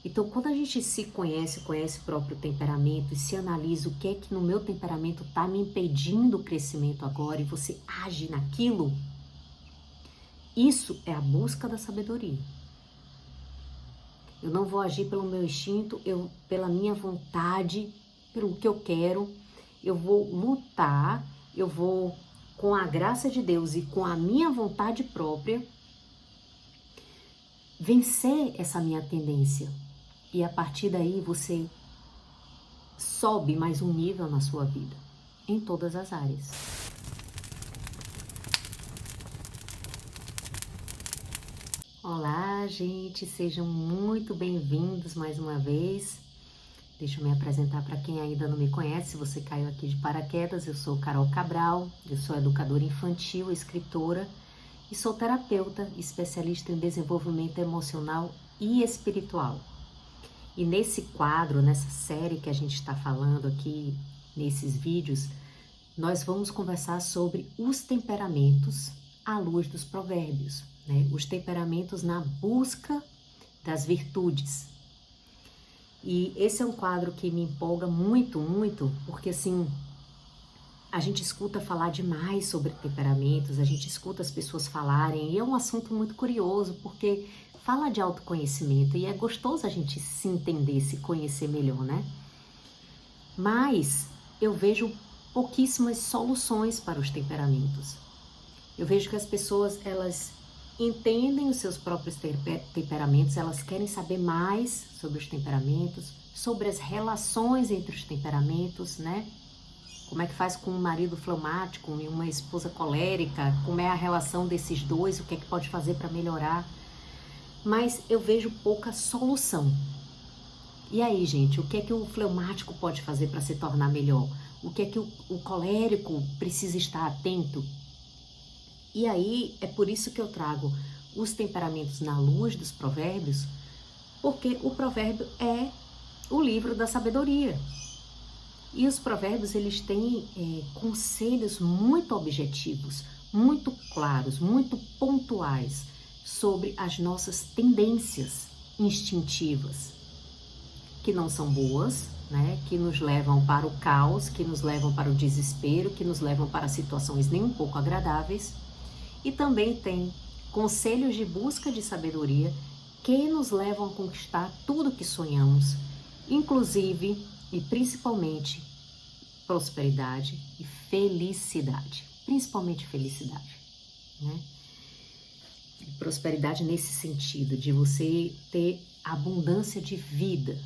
Então, quando a gente se conhece, conhece o próprio temperamento e se analisa o que é que no meu temperamento está me impedindo o crescimento agora e você age naquilo, isso é a busca da sabedoria. Eu não vou agir pelo meu instinto, pela minha vontade, pelo que eu quero. Eu vou lutar, eu vou, com a graça de Deus e com a minha vontade própria, vencer essa minha tendência. E a partir daí você sobe mais um nível na sua vida, em todas as áreas. Olá, gente, sejam muito bem-vindos mais uma vez. Deixa eu me apresentar para quem ainda não me conhece. Se você caiu aqui de paraquedas, eu sou Carol Cabral, eu sou educadora infantil, escritora e sou terapeuta, especialista em desenvolvimento emocional e espiritual. E nesse quadro, nessa série que a gente está falando aqui, nesses vídeos, nós vamos conversar sobre os temperamentos à luz dos provérbios, né? Os temperamentos na busca das virtudes. E esse é um quadro que me empolga muito, muito, porque assim, a gente escuta falar demais sobre temperamentos, a gente escuta as pessoas falarem, e é um assunto muito curioso, porque fala de autoconhecimento e é gostoso a gente se entender, se conhecer melhor, né? Mas eu vejo pouquíssimas soluções para os temperamentos. Eu vejo que as pessoas, elas entendem os seus próprios temperamentos, elas querem saber mais sobre os temperamentos, sobre as relações entre os temperamentos, né? Como é que faz com um marido fleumático e uma esposa colérica, como é a relação desses dois, o que é que pode fazer para melhorar. Mas eu vejo pouca solução. E aí, gente, o que é que o fleumático pode fazer para se tornar melhor? O que é que o colérico precisa estar atento? E aí, é por isso que eu trago os temperamentos na luz dos provérbios, porque o provérbio é o livro da sabedoria. E os provérbios, eles têm conselhos muito objetivos, muito claros, muito pontuais sobre as nossas tendências instintivas, que não são boas, né? Que nos levam para o caos, que nos levam para o desespero, que nos levam para situações nem um pouco agradáveis. E também tem conselhos de busca de sabedoria que nos levam a conquistar tudo que sonhamos, inclusive e principalmente prosperidade e felicidade, principalmente felicidade, né? Prosperidade nesse sentido de você ter abundância de vida,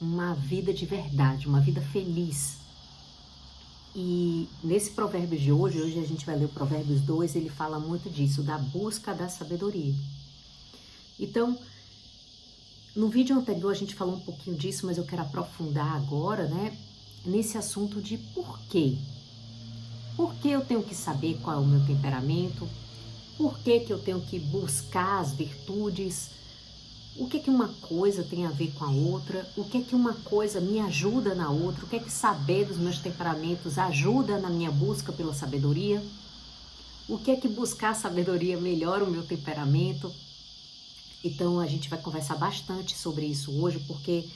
uma vida de verdade, uma vida feliz. E nesse provérbio de hoje a gente vai ler o Provérbios 2, ele fala muito disso, da busca da sabedoria. Então, no vídeo anterior a gente falou um pouquinho disso, mas eu quero aprofundar agora, né, nesse assunto de por quê. Por que eu tenho que saber qual é o meu temperamento? Por que que eu tenho que buscar as virtudes? O que que uma coisa tem a ver com a outra? O que que uma coisa me ajuda na outra? O que que saber dos meus temperamentos ajuda na minha busca pela sabedoria? O que que buscar a sabedoria melhora o meu temperamento? Então a gente vai conversar bastante sobre isso hoje, porque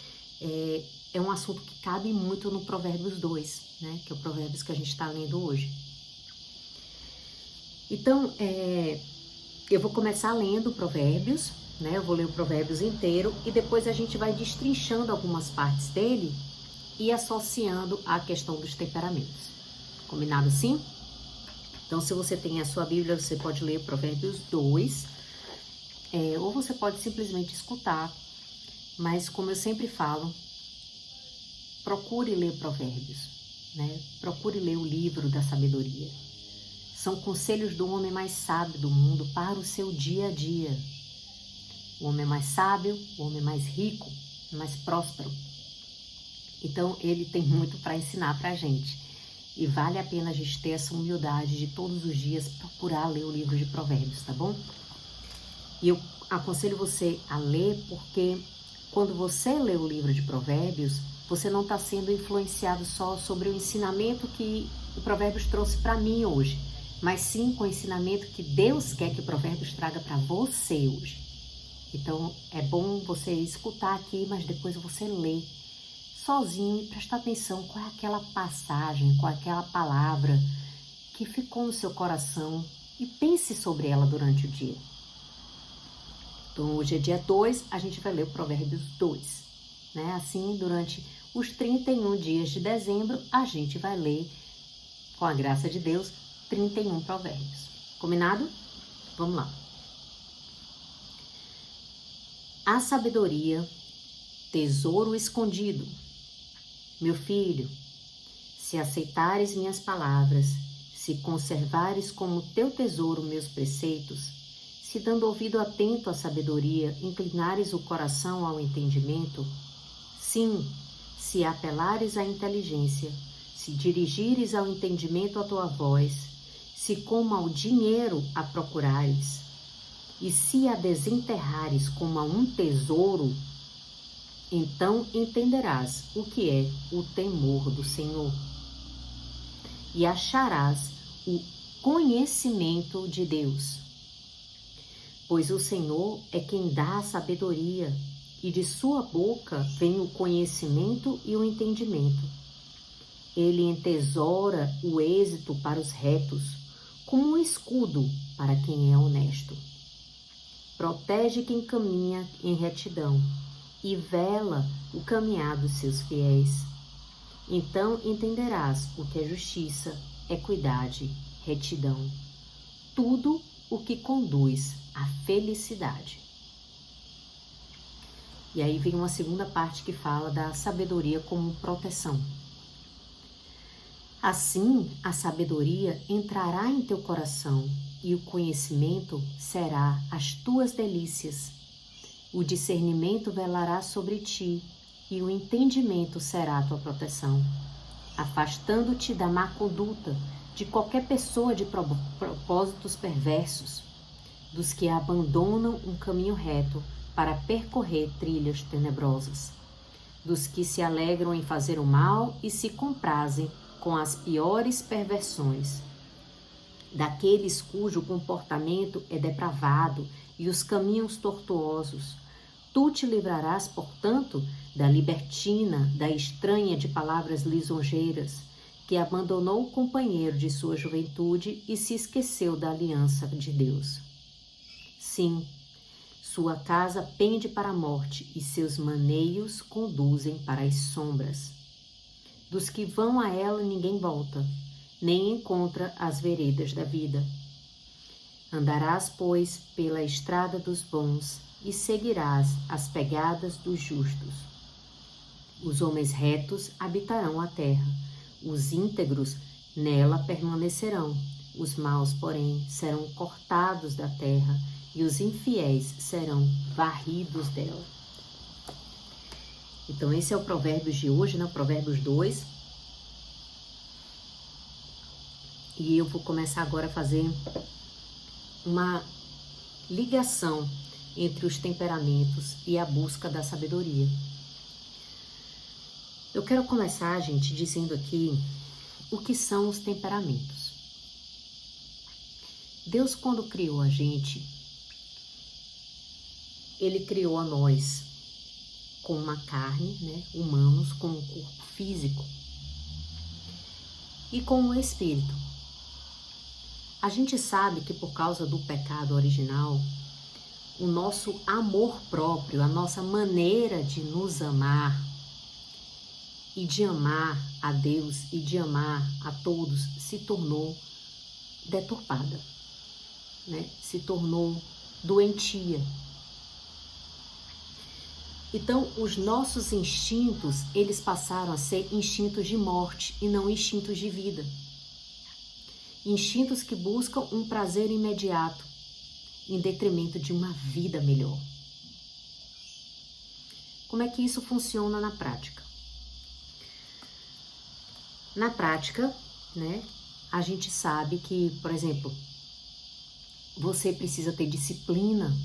é um assunto que cabe muito no Provérbios 2, né? Que é o Provérbios que a gente está lendo hoje. Então, eu vou começar lendo Provérbios, né? Eu vou ler o Provérbios inteiro e depois a gente vai destrinchando algumas partes dele e associando à questão dos temperamentos. Combinado assim? Então, se você tem a sua Bíblia, você pode ler Provérbios 2, ou você pode simplesmente escutar, mas como eu sempre falo, procure ler Provérbios, né? Procure ler o livro da sabedoria. São conselhos do homem mais sábio do mundo para o seu dia a dia. O homem mais sábio, o homem mais rico, mais próspero. Então, ele tem muito para ensinar para a gente. E vale a pena a gente ter essa humildade de todos os dias procurar ler o livro de Provérbios, tá bom? E eu aconselho você a ler porque quando você lê o livro de Provérbios, você não está sendo influenciado só sobre o ensinamento que o Provérbios trouxe para mim hoje, mas sim com o ensinamento que Deus quer que o Provérbios traga para você hoje. Então, é bom você escutar aqui, mas depois você lê sozinho e prestar atenção qual é aquela passagem, qual é aquela palavra que ficou no seu coração e pense sobre ela durante o dia. Então, hoje é dia 2, a gente vai ler o Provérbios 2, né? Assim, durante os 31 dias de dezembro, a gente vai ler, com a graça de Deus, 31 provérbios. Combinado? Vamos lá. A sabedoria, tesouro escondido. Meu filho, se aceitares minhas palavras, se conservares como teu tesouro meus preceitos, se dando ouvido atento à sabedoria, inclinares o coração ao entendimento, sim, se apelares à inteligência, se dirigires ao entendimento a tua voz, se como ao dinheiro a procurares, e se a desenterrares como a um tesouro, então entenderás o que é o temor do Senhor, e acharás o conhecimento de Deus. Pois o Senhor é quem dá a sabedoria, e de sua boca vem o conhecimento e o entendimento. Ele entesoura o êxito para os retos, como um escudo para quem é honesto. Protege quem caminha em retidão, e vela o caminhar dos seus fiéis. Então entenderás o que é justiça, equidade, retidão, tudo o que conduz à felicidade. E aí vem uma segunda parte que fala da sabedoria como proteção. Assim, a sabedoria entrará em teu coração, e o conhecimento será as tuas delícias. O discernimento velará sobre ti, e o entendimento será a tua proteção, afastando-te da má conduta, de qualquer pessoa de propósitos perversos, dos que abandonam um caminho reto para percorrer trilhas tenebrosas, dos que se alegram em fazer o mal e se comprazem com as piores perversões, daqueles cujo comportamento é depravado e os caminhos tortuosos. Tu te livrarás, portanto, da libertina, da estranha de palavras lisonjeiras, que abandonou o companheiro de sua juventude e se esqueceu da aliança de Deus. Sim, sua casa pende para a morte e seus maneios conduzem para as sombras. Dos que vão a ela ninguém volta, nem encontra as veredas da vida. Andarás, pois, pela estrada dos bons e seguirás as pegadas dos justos. Os homens retos habitarão a terra, os íntegros nela permanecerão. Os maus, porém, serão cortados da terra e os infiéis serão varridos dela. Então, esse é o Provérbios de hoje, né? O Provérbios 2. E eu vou começar agora a fazer uma ligação entre os temperamentos e a busca da sabedoria. Eu quero começar, gente, dizendo aqui o que são os temperamentos. Deus, quando criou a gente, Ele criou a nós com uma carne, né, humanos, com um corpo físico e com um espírito. A gente sabe que por causa do pecado original, o nosso amor próprio, a nossa maneira de nos amar e de amar a Deus e de amar a todos se tornou deturpada, né? Se tornou doentia. Então, os nossos instintos, eles passaram a ser instintos de morte e não instintos de vida. Instintos que buscam um prazer imediato, em detrimento de uma vida melhor. Como é que isso funciona na prática? Na prática, né, a gente sabe que, por exemplo, você precisa ter disciplina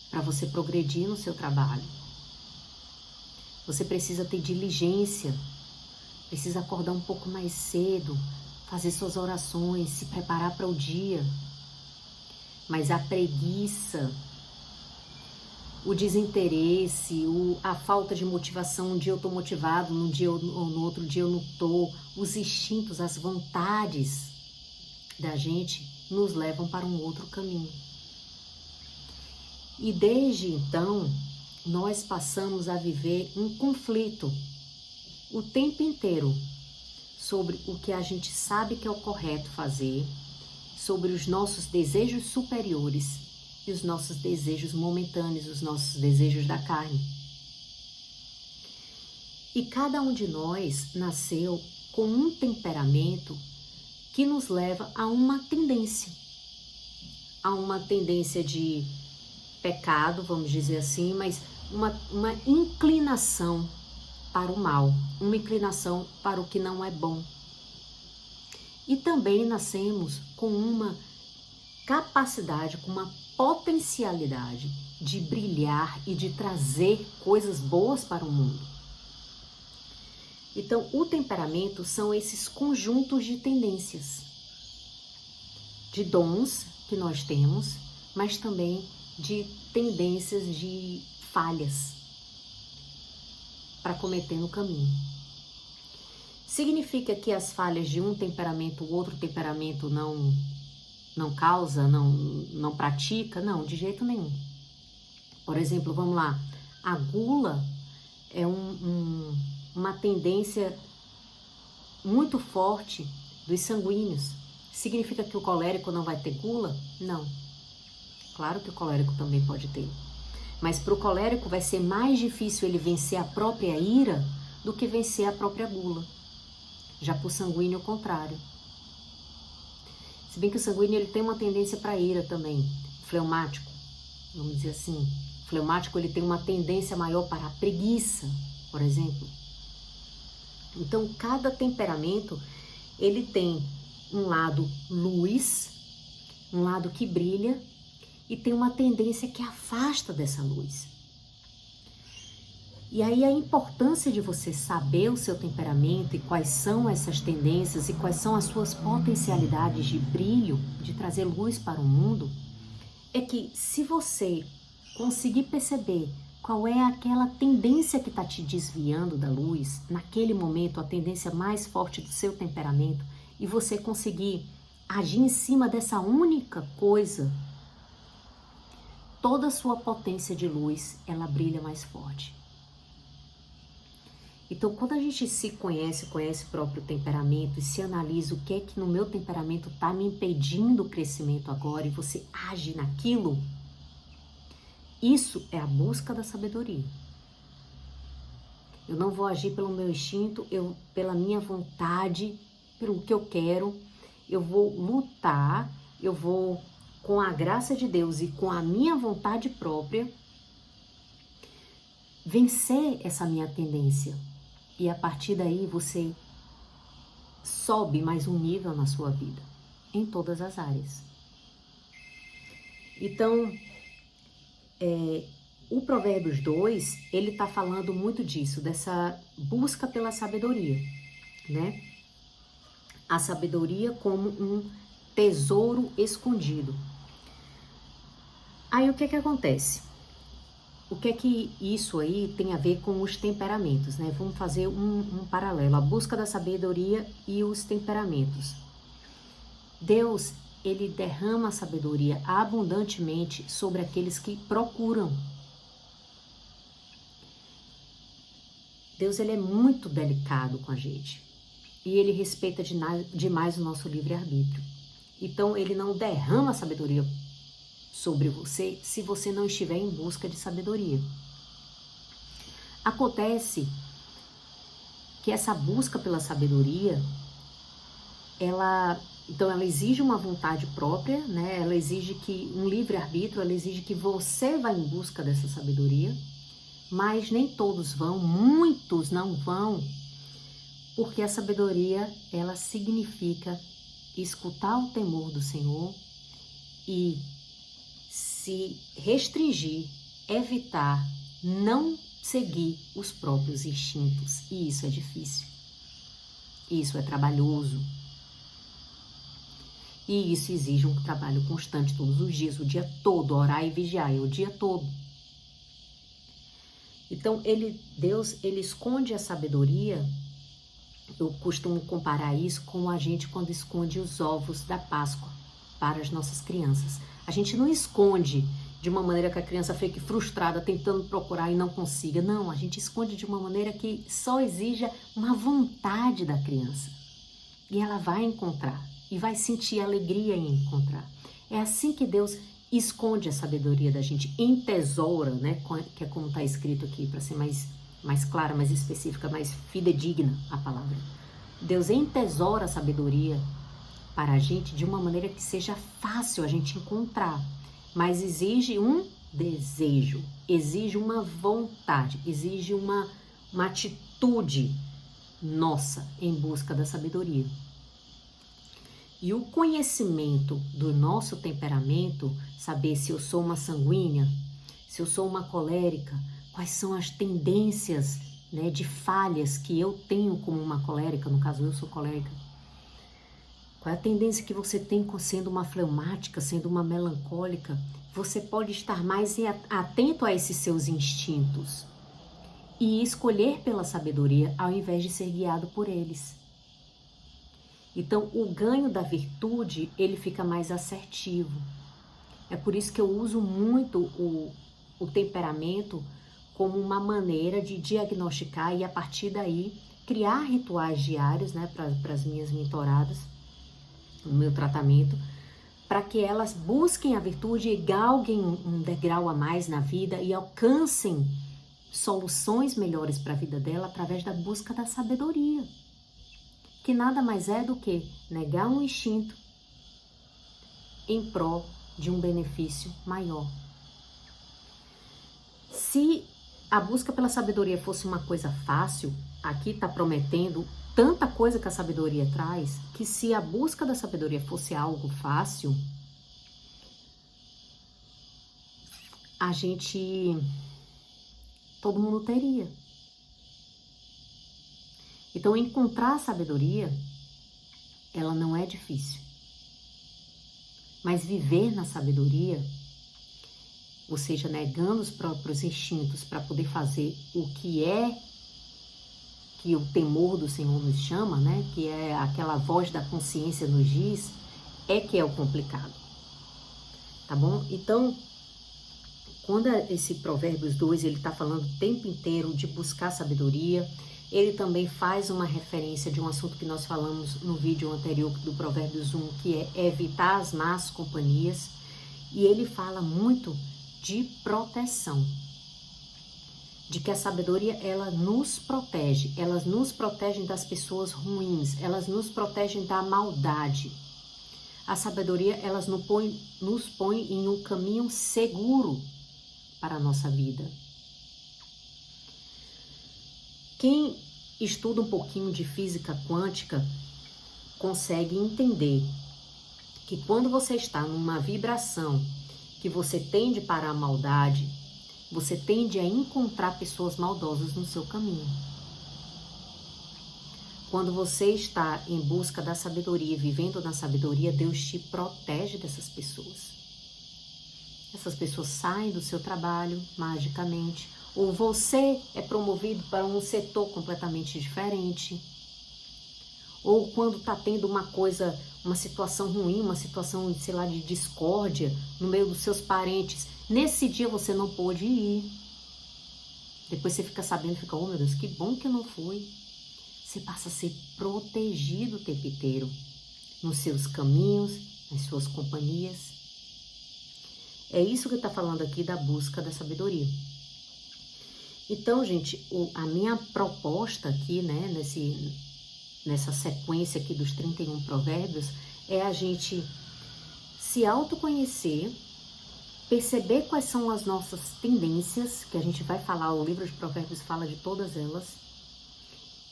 para você progredir no seu trabalho. Você precisa ter diligência, precisa acordar um pouco mais cedo, fazer suas orações, se preparar para o dia. Mas a preguiça, o desinteresse, a falta de motivação. Um dia eu estou motivado, ou no outro dia eu não estou. Os instintos, as vontades da gente nos levam para um outro caminho. E desde então, nós passamos a viver um conflito o tempo inteiro sobre o que a gente sabe que é o correto fazer, sobre os nossos desejos superiores e os nossos desejos momentâneos, os nossos desejos da carne. E cada um de nós nasceu com um temperamento que nos leva a uma tendência de pecado, vamos dizer assim, mas uma inclinação para o mal, uma inclinação para o que não é bom. E também nascemos com uma capacidade, com uma potencialidade de brilhar e de trazer coisas boas para o mundo. Então, o temperamento são esses conjuntos de tendências, de dons que nós temos, mas também de tendências de falhas para cometer no caminho. Significa que as falhas de um temperamento, o outro temperamento não causa, não pratica? Não, de jeito nenhum. Por exemplo, vamos lá, a gula é uma tendência muito forte dos sanguíneos. Significa que o colérico não vai ter gula? Não. Claro que o colérico também pode ter. Mas para o colérico vai ser mais difícil ele vencer a própria ira do que vencer a própria gula. Já para o sanguíneo, o contrário. Se bem que o sanguíneo ele tem uma tendência para a ira também. Fleumático, vamos dizer assim. O fleumático ele tem uma tendência maior para a preguiça, por exemplo. Então, cada temperamento ele tem um lado luz, um lado que brilha, e tem uma tendência que afasta dessa luz. E aí a importância de você saber o seu temperamento e quais são essas tendências e quais são as suas potencialidades de brilho, de trazer luz para o mundo, é que se você conseguir perceber qual é aquela tendência que está te desviando da luz, naquele momento, a tendência mais forte do seu temperamento, e você conseguir agir em cima dessa única coisa, toda a sua potência de luz, ela brilha mais forte. Então, quando a gente se conhece o próprio temperamento e se analisa o que é que no meu temperamento está me impedindo o crescimento agora e você age naquilo, isso é a busca da sabedoria. Eu não vou agir pelo meu instinto, pela minha vontade, pelo que eu quero. Eu vou lutar, eu vou, com a graça de Deus e com a minha vontade própria, vencer essa minha tendência. E a partir daí você sobe mais um nível na sua vida, em todas as áreas. Então, o Provérbios 2, ele está falando muito disso, dessa busca pela sabedoria, né? A sabedoria como um tesouro escondido. Aí o que acontece? O que é que isso aí tem a ver com os temperamentos, né? Vamos fazer um paralelo, a busca da sabedoria e os temperamentos. Deus, ele derrama a sabedoria abundantemente sobre aqueles que procuram. Deus, ele é muito delicado com a gente e ele respeita demais o nosso livre-arbítrio. Então, ele não derrama a sabedoria sobre você se você não estiver em busca de sabedoria. Acontece que essa busca pela sabedoria, ela exige uma vontade própria, né? Ela exige que um livre-arbítrio, ela exige que você vá em busca dessa sabedoria, mas nem todos vão, muitos não vão, porque a sabedoria, ela significa escutar o temor do Senhor e se restringir, evitar, não seguir os próprios instintos. E isso é difícil. Isso é trabalhoso. E isso exige um trabalho constante todos os dias, o dia todo, orar e vigiar, o dia todo. Então, Deus, ele esconde a sabedoria. Eu costumo comparar isso com a gente quando esconde os ovos da Páscoa para as nossas crianças. A gente não esconde de uma maneira que a criança fique frustrada tentando procurar e não consiga. Não, a gente esconde de uma maneira que só exija uma vontade da criança. E ela vai encontrar e vai sentir alegria em encontrar. É assim que Deus esconde a sabedoria da gente, entesoura, né? Que é como está escrito aqui, para ser mais clara, mais específica, mais fidedigna a palavra. Deus entesoura a sabedoria para a gente de uma maneira que seja fácil a gente encontrar, mas exige um desejo, exige uma vontade, exige uma atitude nossa em busca da sabedoria. E o conhecimento do nosso temperamento, saber se eu sou uma sanguínea, se eu sou uma colérica, quais são as tendências, né, de falhas que eu tenho como uma colérica, no caso eu sou colérica. Qual é a tendência que você tem sendo uma fleumática, sendo uma melancólica? Você pode estar mais atento a esses seus instintos e escolher pela sabedoria ao invés de ser guiado por eles. Então, o ganho da virtude, ele fica mais assertivo. É por isso que eu uso muito o temperamento como uma maneira de diagnosticar e, a partir daí, criar rituais diários, né, para as minhas mentoradas, no meu tratamento, para que elas busquem a virtude e galguem um degrau a mais na vida e alcancem soluções melhores para a vida dela através da busca da sabedoria. Que nada mais é do que negar um instinto em prol de um benefício maior. Se a busca pela sabedoria fosse uma coisa fácil, aqui está prometendo tanta coisa que a sabedoria traz, que se a busca da sabedoria fosse algo fácil, todo mundo teria. Então, encontrar a sabedoria, ela não é difícil. Mas viver na sabedoria, ou seja, negando os próprios instintos para poder fazer o que o temor do Senhor nos chama, né? Que é aquela voz da consciência nos diz, que é o complicado. Tá bom? Então, quando esse Provérbios 2, ele está falando o tempo inteiro de buscar sabedoria, ele também faz uma referência de um assunto que nós falamos no vídeo anterior do Provérbios 1, que é evitar as más companhias. E ele fala muito de proteção. De que a sabedoria, ela nos protege. Elas nos protegem das pessoas ruins. Elas nos protegem da maldade. A sabedoria, elas nos põe em um caminho seguro para a nossa vida. Quem estuda um pouquinho de física quântica consegue entender que quando você está numa vibração que você tende para a maldade, você tende a encontrar pessoas maldosas no seu caminho. Quando você está em busca da sabedoria, vivendo na sabedoria, Deus te protege dessas pessoas. Essas pessoas saem do seu trabalho magicamente, ou você é promovido para um setor completamente diferente. Ou quando está tendo uma situação ruim, uma situação, sei lá, de discórdia no meio dos seus parentes. Nesse dia você não pôde ir. Depois você fica sabendo, fica, oh meu Deus, que bom que eu não fui. Você passa a ser protegido o tempo inteiro, nos seus caminhos, nas suas companhias. É isso que está falando aqui da busca da sabedoria. Então, gente, a minha proposta aqui, né, nessa sequência aqui dos 31 provérbios, é a gente se autoconhecer, perceber quais são as nossas tendências, que a gente vai falar, o livro de provérbios fala de todas elas,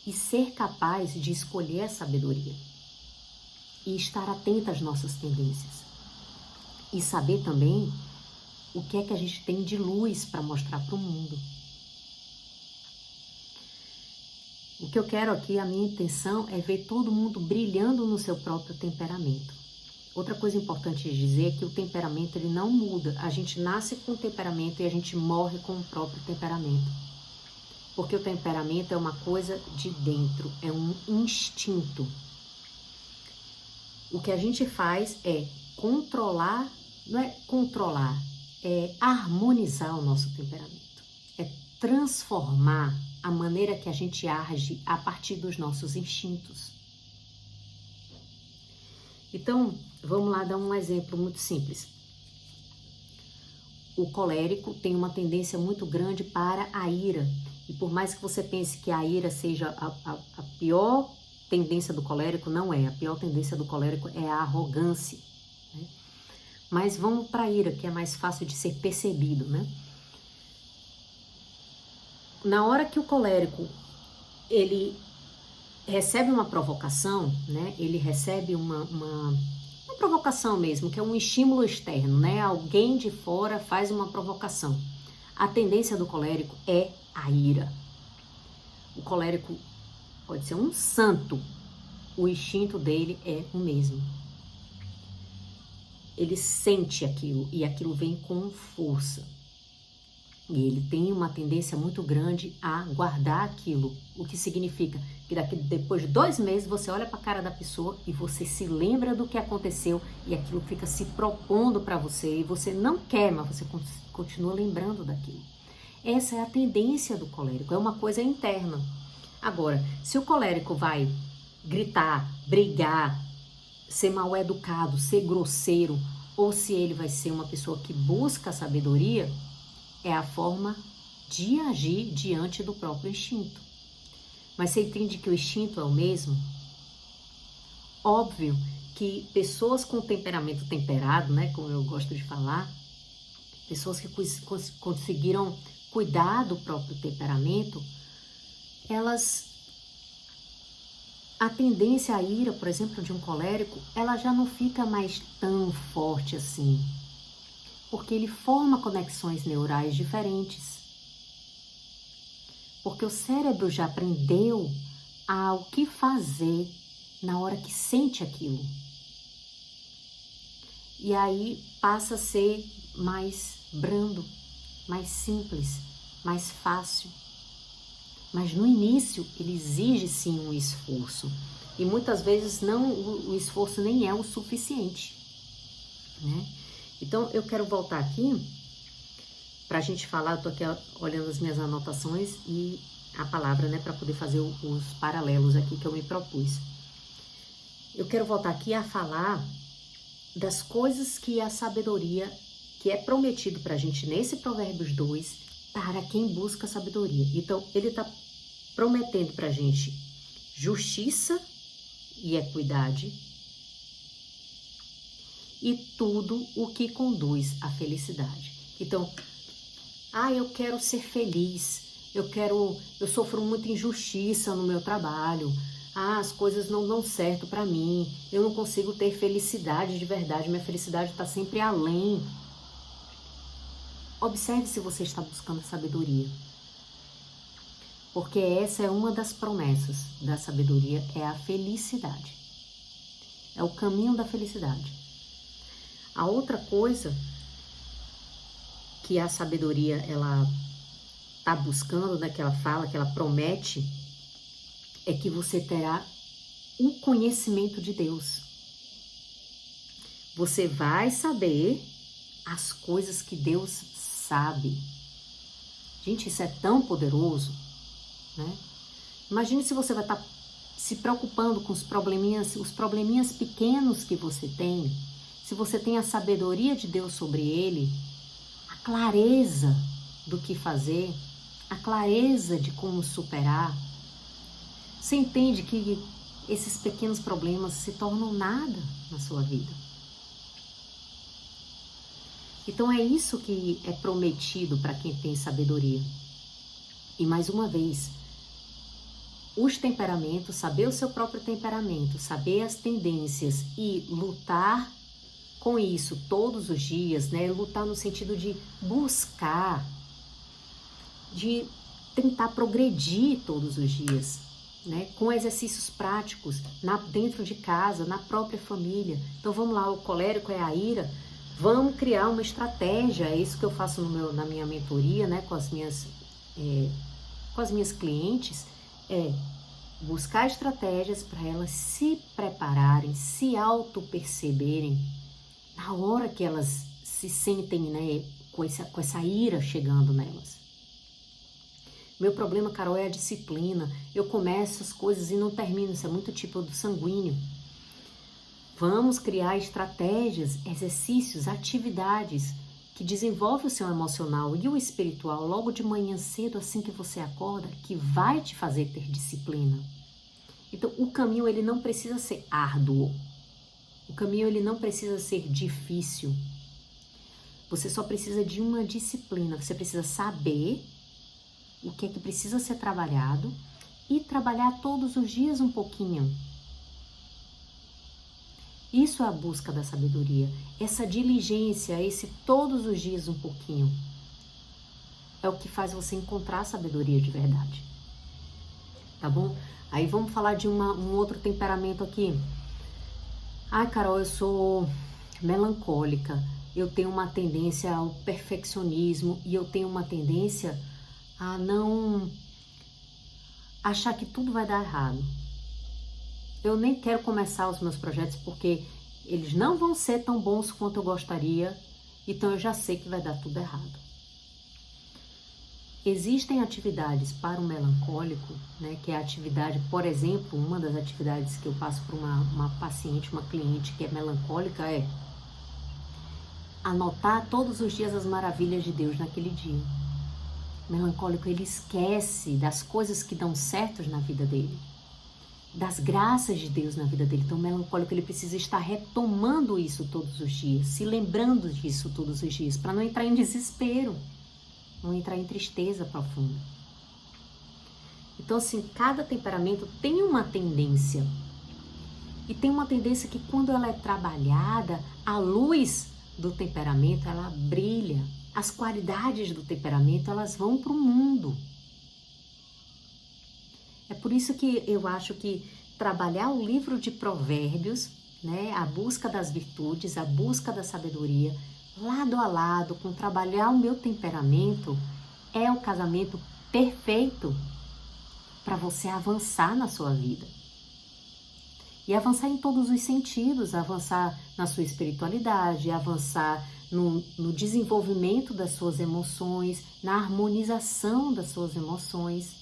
e ser capaz de escolher a sabedoria. E estar atento às nossas tendências. E saber também o que é que a gente tem de luz para mostrar para o mundo. O que eu quero aqui, a minha intenção é ver todo mundo brilhando no seu próprio temperamento. Outra coisa importante de dizer é que o temperamento ele não muda. A gente nasce com o temperamento e a gente morre com o próprio temperamento. Porque o temperamento é uma coisa de dentro, é um instinto. O que a gente faz é controlar, não é controlar, é harmonizar o nosso temperamento. É transformar a maneira que a gente age a partir dos nossos instintos. Então, vamos lá dar um exemplo muito simples. O colérico tem uma tendência muito grande para a ira. E por mais que você pense que a ira seja a pior tendência do colérico, não é. A pior tendência do colérico é a arrogância, né? Mas vamos para a ira, que é mais fácil de ser percebido, né? Na hora que o colérico, ele recebe uma provocação, né? Ele recebe uma provocação mesmo, que é um estímulo externo, né? Alguém de fora faz uma provocação. A tendência do colérico é a ira. O colérico pode ser um santo, o instinto dele é o mesmo. Ele sente aquilo e aquilo vem com força. E ele tem uma tendência muito grande a guardar aquilo, o que significa que depois de 2 meses você olha para a cara da pessoa e você se lembra do que aconteceu e aquilo fica se propondo para você e você não quer, mas você continua lembrando daquilo. Essa é a tendência do colérico, é uma coisa interna. Agora, se o colérico vai gritar, brigar, ser mal educado, ser grosseiro, ou se ele vai ser uma pessoa que busca a sabedoria, é a forma de agir diante do próprio instinto. Mas você entende que o instinto é o mesmo? Óbvio que pessoas com temperamento temperado, né, como eu gosto de falar, pessoas que conseguiram cuidar do próprio temperamento, a tendência à ira, por exemplo, de um colérico, ela já não fica mais tão forte assim, porque ele forma conexões neurais diferentes. Porque o cérebro já aprendeu o que fazer na hora que sente aquilo. E aí passa a ser mais brando, mais simples, mais fácil. Mas no início ele exige sim um esforço. E muitas vezes o esforço nem é o suficiente, né? Então eu quero voltar aqui para a gente falar, eu tô aqui olhando as minhas anotações e a palavra, né, para poder fazer os paralelos aqui que eu me propus. Eu quero voltar aqui a falar das coisas que a sabedoria, que é prometido para a gente nesse Provérbios 2, para quem busca sabedoria. Então, ele está prometendo para a gente justiça e equidade e tudo o que conduz à felicidade. Então, eu quero ser feliz, eu sofro muita injustiça no meu trabalho, as coisas não dão certo para mim, eu não consigo ter felicidade de verdade, minha felicidade está sempre além. Observe se você está buscando sabedoria, porque essa é uma das promessas da sabedoria, é a felicidade, é o caminho da felicidade. A outra coisa que a sabedoria ela está buscando, né, que ela fala, que ela promete, é que você terá o conhecimento de Deus. Você vai saber as coisas que Deus sabe. Gente, isso é tão poderoso, né? Imagine se você vai estar se preocupando com os probleminhas pequenos que você tem, se você tem a sabedoria de Deus sobre ele, a clareza do que fazer, a clareza de como superar. Você entende que esses pequenos problemas se tornam nada na sua vida. Então é isso que é prometido para quem tem sabedoria. E mais uma vez, os temperamentos, saber o seu próprio temperamento, saber as tendências e lutar com isso todos os dias, né? Lutar no sentido de buscar, de tentar progredir todos os dias, né? Com exercícios práticos, dentro de casa, na própria família. Então vamos lá, o colérico é a ira, vamos criar uma estratégia, é isso que eu faço na minha mentoria, né? Com as minhas com as minhas clientes é buscar estratégias para elas se prepararem, se auto-perceberem na hora que elas se sentem, né, com essa ira chegando nelas. Meu problema, Carol, é a disciplina. Eu começo as coisas e não termino. Isso é muito tipo do sanguíneo. Vamos criar estratégias, exercícios, atividades que desenvolvem o seu emocional e o espiritual logo de manhã cedo, assim que você acorda, que vai te fazer ter disciplina. Então, o caminho ele não precisa ser árduo. O caminho ele não precisa ser difícil. Você só precisa de uma disciplina. Você precisa saber o que é que precisa ser trabalhado e trabalhar todos os dias um pouquinho. Isso é a busca da sabedoria. Essa diligência, esse todos os dias um pouquinho, é o que faz você encontrar a sabedoria de verdade. Tá bom? Aí vamos falar de um outro temperamento aqui. Ai, Carol, eu sou melancólica. Eu tenho uma tendência ao perfeccionismo e eu tenho uma tendência a não achar que tudo vai dar errado. Eu nem quero começar os meus projetos porque eles não vão ser tão bons quanto eu gostaria, então eu já sei que vai dar tudo errado. Existem atividades para o melancólico, né, que é a atividade, por exemplo, uma das atividades que eu passo para uma paciente, uma cliente que é melancólica é anotar todos os dias as maravilhas de Deus naquele dia. O melancólico, ele esquece das coisas que dão certo na vida dele, das graças de Deus na vida dele. Então, o melancólico, ele precisa estar retomando isso todos os dias, se lembrando disso todos os dias, para não entrar em desespero, não entrar em tristeza profunda. Então, assim, cada temperamento tem uma tendência. E tem uma tendência que quando ela é trabalhada, a luz do temperamento, ela brilha. As qualidades do temperamento, elas vão para o mundo. É por isso que eu acho que trabalhar o livro de Provérbios, né, a busca das virtudes, a busca da sabedoria, lado a lado com trabalhar o meu temperamento, é o casamento perfeito para você avançar na sua vida. E avançar em todos os sentidos, avançar na sua espiritualidade, avançar no desenvolvimento das suas emoções, na harmonização das suas emoções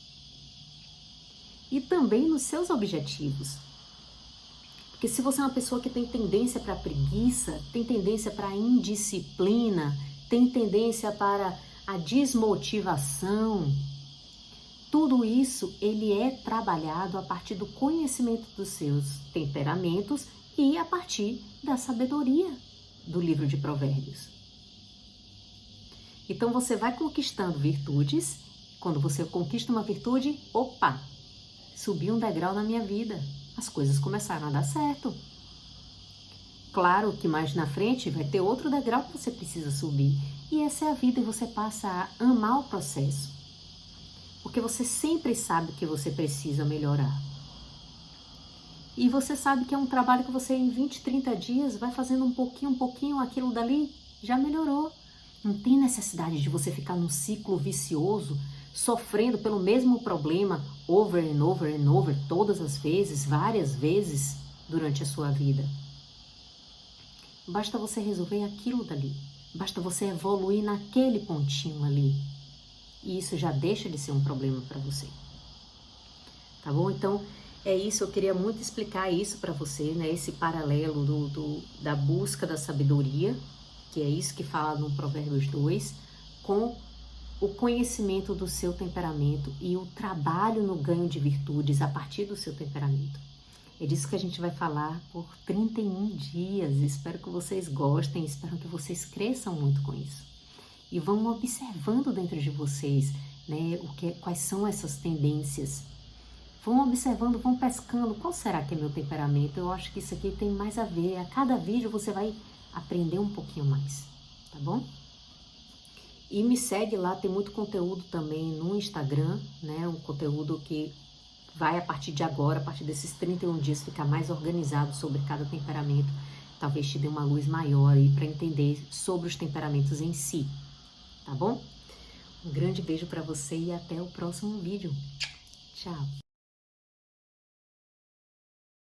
e também nos seus objetivos. Porque se você é uma pessoa que tem tendência para preguiça, tem tendência para a indisciplina, tem tendência para a desmotivação, tudo isso ele é trabalhado a partir do conhecimento dos seus temperamentos e a partir da sabedoria do livro de Provérbios. Então você vai conquistando virtudes. Quando você conquista uma virtude, opa, subi um degrau na minha vida. As coisas começaram a dar certo. Claro que mais na frente vai ter outro degrau que você precisa subir. E essa é a vida, e você passa a amar o processo. Porque você sempre sabe que você precisa melhorar. E você sabe que é um trabalho que você em 20, 30 dias vai fazendo um pouquinho, aquilo dali já melhorou. Não tem necessidade de você ficar num ciclo vicioso, sofrendo pelo mesmo problema over and over and over, todas as vezes, várias vezes durante a sua vida. Basta você resolver aquilo dali. Basta você evoluir naquele pontinho ali. E isso já deixa de ser um problema para você. Tá bom? Então, é isso. Eu queria muito explicar isso para você, né? Esse paralelo da busca da sabedoria, que é isso que fala no Provérbios 2, com o conhecimento do seu temperamento e o trabalho no ganho de virtudes a partir do seu temperamento. É disso que a gente vai falar por 31 dias. Espero que vocês gostem, espero que vocês cresçam muito com isso. E vão observando dentro de vocês, né, quais são essas tendências. Vão observando, vão pescando. Qual será que é meu temperamento? Eu acho que isso aqui tem mais a ver. A cada vídeo você vai aprender um pouquinho mais, tá bom? E me segue lá, tem muito conteúdo também no Instagram, né? Um conteúdo que vai a partir de agora, a partir desses 31 dias, ficar mais organizado sobre cada temperamento. Talvez te dê uma luz maior aí para entender sobre os temperamentos em si, tá bom? Um grande beijo para você e até o próximo vídeo. Tchau!